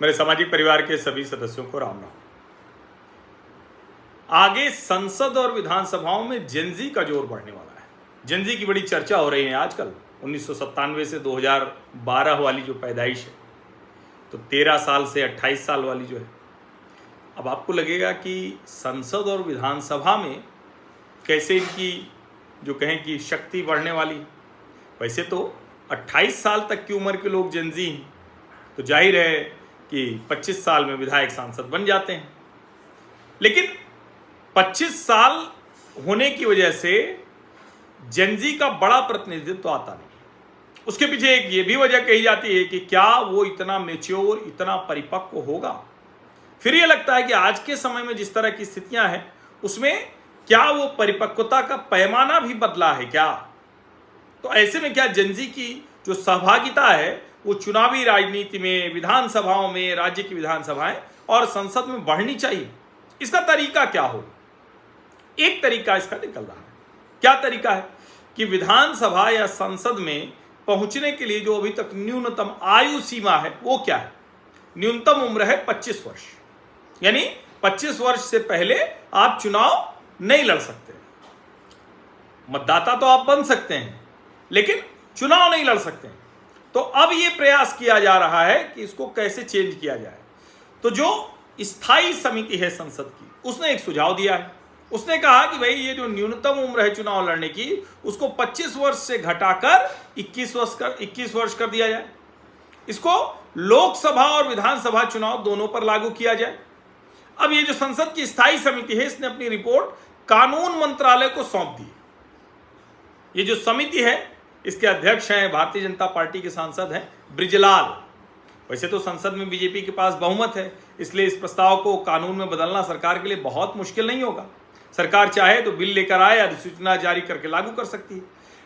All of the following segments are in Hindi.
मेरे सामाजिक परिवार के सभी सदस्यों को राम राम। आगे संसद और विधानसभाओं में जेनजी का जोर बढ़ने वाला है। जेनजी की बड़ी चर्चा हो रही है आजकल। 1997 से 2012 वाली जो पैदाइश है, तो 13 साल से 28 साल वाली जो है, अब आपको लगेगा कि संसद और विधानसभा में कैसे इनकी जो कहें कि शक्ति बढ़ने वाली। वैसे तो 28 साल तक की उम्र के लोग जेनजी हैं, तो जाहिर है कि 25 साल में विधायक सांसद बन जाते हैं। लेकिन 25 साल होने की वजह से जेनजी का बड़ा प्रतिनिधित्व तो आता नहीं। उसके पीछे एक ये भी वजह कही जाती है कि क्या वो इतना मैच्योर, इतना परिपक्व होगा। फिर ये लगता है कि आज के समय में जिस तरह की स्थितियां हैं, उसमें क्या वो परिपक्वता का पैमाना भी बदला है क्या। तो ऐसे में क्या जेनजी की जो सहभागिता है वो चुनावी राजनीति में, विधानसभाओं में, राज्य की विधानसभाएं और संसद में बढ़नी चाहिए। इसका तरीका क्या हो? एक तरीका इसका निकल रहा है। क्या तरीका है कि विधानसभा या संसद में पहुंचने के लिए जो अभी तक न्यूनतम आयु सीमा है वो क्या है? न्यूनतम उम्र है 25 वर्ष। यानी 25 वर्ष से पहले आप चुनाव नहीं लड़ सकते। मतदाता तो आप बन सकते हैं, लेकिन चुनाव नहीं लड़ सकते हैं। तो अब ये प्रयास किया जा रहा है कि इसको कैसे चेंज किया जाए। तो जो स्थायी समिति है संसद की, उसने एक सुझाव दिया है। उसने कहा कि भाई ये जो न्यूनतम उम्र है चुनाव लड़ने की, उसको 25 वर्ष से घटाकर 21 वर्ष कर दिया जाए। इसको लोकसभा और विधानसभा चुनाव दोनों पर लागू किया जाए। अब ये जो संसद की स्थायी समिति है, इसने अपनी रिपोर्ट कानून मंत्रालय को सौंप दी। ये जो समिति है, इसके अध्यक्ष हैं भारतीय जनता पार्टी के सांसद हैं ब्रिजलाल। वैसे तो संसद में बीजेपी के पास बहुमत है, इसलिए इस प्रस्ताव को कानून में बदलना सरकार के लिए बहुत मुश्किल नहीं होगा। सरकार चाहे तो बिल लेकर आए, अधिसूचना जारी करके लागू कर सकती है।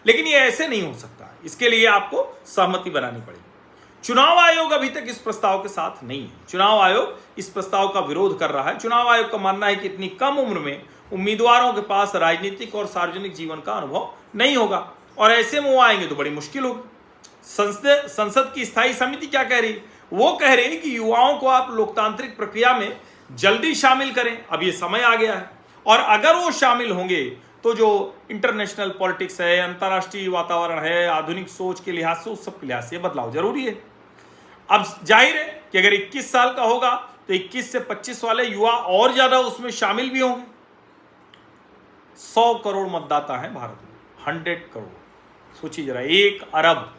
लेकिन ये ऐसे नहीं हो सकता। इसके लिए आपको सहमति बनानी पड़ेगी। चुनाव आयोग अभी तक इस प्रस्ताव के साथ नहीं है। चुनाव आयोग इस प्रस्ताव का विरोध कर रहा है। चुनाव आयोग का मानना है कि इतनी कम उम्र में उम्मीदवारों के पास राजनीतिक और सार्वजनिक जीवन का अनुभव नहीं होगा, और ऐसे में वो आएंगे तो बड़ी मुश्किल होगी। संसद की स्थायी समिति क्या कह रही है? वो कह रही है कि युवाओं को आप लोकतांत्रिक प्रक्रिया में जल्दी शामिल करें। अब ये समय आ गया है, और अगर वो शामिल होंगे तो जो इंटरनेशनल पॉलिटिक्स है, अंतर्राष्ट्रीय वातावरण है, आधुनिक सोच के लिहाज से, उस सब के लिहाज से बदलाव जरूरी है। अब जाहिर है कि अगर 21 साल का होगा तो 21 से 25 वाले युवा और ज्यादा उसमें शामिल भी होंगे। 100 करोड़ मतदाता हैं भारत में, 100 करोड़। सोचिए जरा, 1 अरब।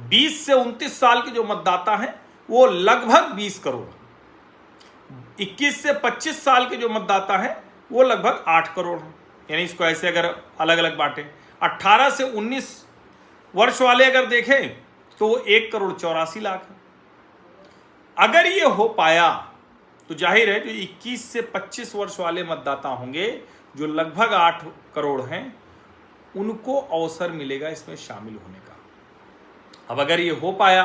20 से 29 साल के जो मतदाता हैं वो लगभग 20 करोड़। 21 से 25 साल के जो मतदाता हैं वो लगभग 8 करोड़ हैं। यानी इसको ऐसे अगर अलग अलग बांटें, 18 से 19 वर्ष वाले अगर देखें तो वो 1 करोड़ 84 लाख है। अगर ये हो पाया तो जाहिर है जो 21 से 25 वर्ष वाले मतदाता होंगे, जो लगभग 8 करोड़ हैं, उनको अवसर मिलेगा इसमें शामिल होने का। अब अगर ये हो पाया,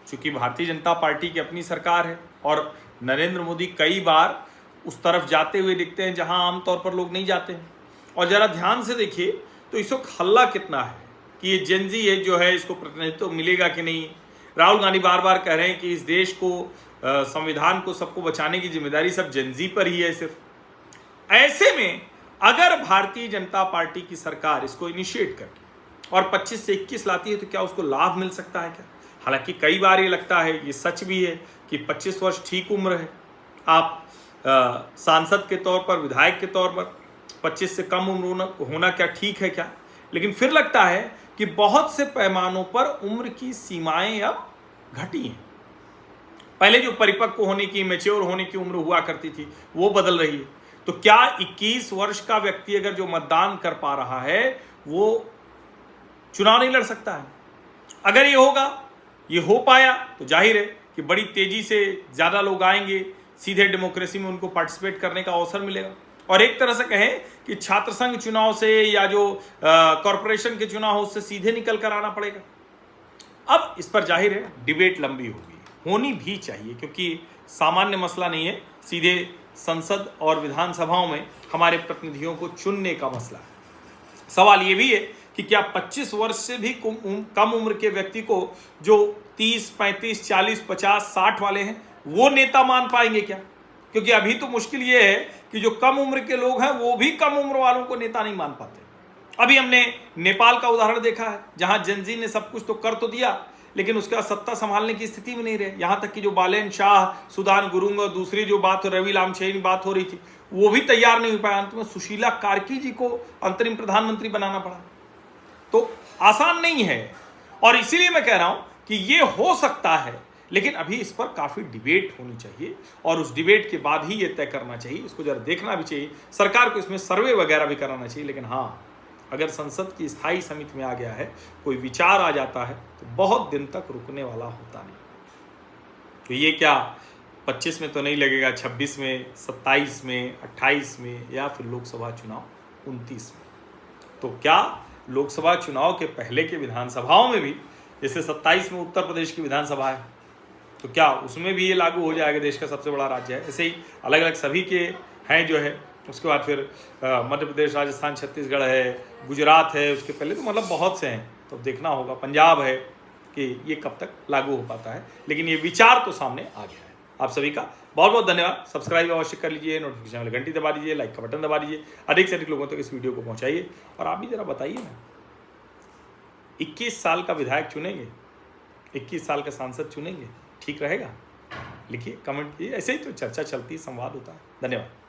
चूंकि भारतीय जनता पार्टी की अपनी सरकार है और नरेंद्र मोदी कई बार उस तरफ जाते हुए दिखते हैं जहां आमतौर पर लोग नहीं जाते हैं। और जरा ध्यान से देखिए तो इस वक्त हल्ला कितना है कि ये जेनजी है जो है, इसको प्रतिनिधित्व तो मिलेगा कि नहीं। राहुल गांधी बार बार कह रहे हैं कि इस देश को, संविधान को, सबको बचाने की जिम्मेदारी सब जेनजी पर ही है सिर्फ। ऐसे में अगर भारतीय जनता पार्टी की सरकार इसको इनिशिएट करके और 25 से 21 लाती है तो क्या उसको लाभ मिल सकता है क्या? हालांकि कई बार ये लगता है, ये सच भी है कि 25 वर्ष ठीक उम्र है। आप सांसद के तौर पर, विधायक के तौर पर 25 से कम उम्र होना क्या ठीक है क्या? लेकिन फिर लगता है कि बहुत से पैमानों पर उम्र की सीमाएं अब घटी हैं। पहले जो परिपक्व होने की, मैच्योर होने की उम्र हुआ करती थी, वो बदल रही है। तो क्या 21 वर्ष का व्यक्ति अगर जो मतदान कर पा रहा है वो चुनाव नहीं लड़ सकता है? अगर ये होगा, ये हो पाया, तो जाहिर है कि बड़ी तेजी से ज़्यादा लोग आएंगे, सीधे डेमोक्रेसी में उनको पार्टिसिपेट करने का अवसर मिलेगा। और एक तरह से कहें कि छात्र संघ चुनाव से या जो कॉरपोरेशन के चुनाव हो, उससे सीधे निकल कर आना पड़ेगा। अब इस पर जाहिर है डिबेट लंबी होगी, होनी भी चाहिए, क्योंकि सामान्य मसला नहीं है। सीधे संसद और विधानसभाओं में हमारे प्रतिनिधियों को चुनने का मसला है। सवाल ये भी है कि क्या 25 वर्ष से भी कम उम्र के व्यक्ति को जो 30, 35, 40, 50, 60 वाले हैं वो नेता मान पाएंगे क्या? क्योंकि अभी तो मुश्किल ये है कि जो कम उम्र के लोग हैं वो भी कम उम्र वालों को नेता नहीं मान पाते। अभी हमने नेपाल का उदाहरण देखा है, जहां जेनजी ने सब कुछ तो कर तो दिया, लेकिन उसका सत्ता संभालने की स्थिति में नहीं रहे। यहां तक कि जो बालेन शाह, सुदान गुरुंग और दूसरी जो बात रवि लामछेन बात हो रही थी, वो भी तैयार नहीं हो पाया। अंत में सुशीला कार्की जी को अंतरिम प्रधानमंत्री बनाना पड़ा। तो आसान नहीं है, और इसीलिए मैं कह रहा हूं कि ये हो सकता है, लेकिन अभी इस पर काफ़ी डिबेट होनी चाहिए, और उस डिबेट के बाद ही ये तय करना चाहिए। इसको जरा देखना भी चाहिए, सरकार को इसमें सर्वे वगैरह भी कराना चाहिए। लेकिन हाँ, अगर संसद की स्थायी समिति में आ गया है, कोई विचार आ जाता है, तो बहुत दिन तक रुकने वाला होता नहीं। तो ये क्या 25 में तो नहीं लगेगा, 26 में, 27 में, 28 में, या फिर लोकसभा चुनाव 29 में। तो क्या लोकसभा चुनाव के पहले के विधानसभाओं में भी, जैसे 27 में उत्तर प्रदेश की विधानसभा है, तो क्या उसमें भी ये लागू हो जाएगा? देश का सबसे बड़ा राज्य है, ऐसे ही अलग अलग सभी के हैं जो है। उसके बाद फिर मध्य प्रदेश, राजस्थान, छत्तीसगढ़ है, गुजरात है, उसके पहले तो मतलब बहुत से हैं। तो देखना होगा, पंजाब है, कि ये कब तक लागू हो पाता है। लेकिन ये विचार तो सामने आ गया है। आप सभी का बहुत बहुत धन्यवाद। सब्सक्राइब अवश्य कर लीजिए, नोटिफिकेशन वाली घंटी दबा दीजिए, लाइक का बटन दबा दीजिए, अधिक से अधिक लोगों तक इस वीडियो को पहुंचाइए। और आप भी जरा बताइए ना, 21 साल का विधायक चुनेंगे, 21 साल का सांसद चुनेंगे, ठीक रहेगा? लिखिए, कमेंट कीजिए। ऐसे ही तो चर्चा चलती है, संवाद होता है। धन्यवाद।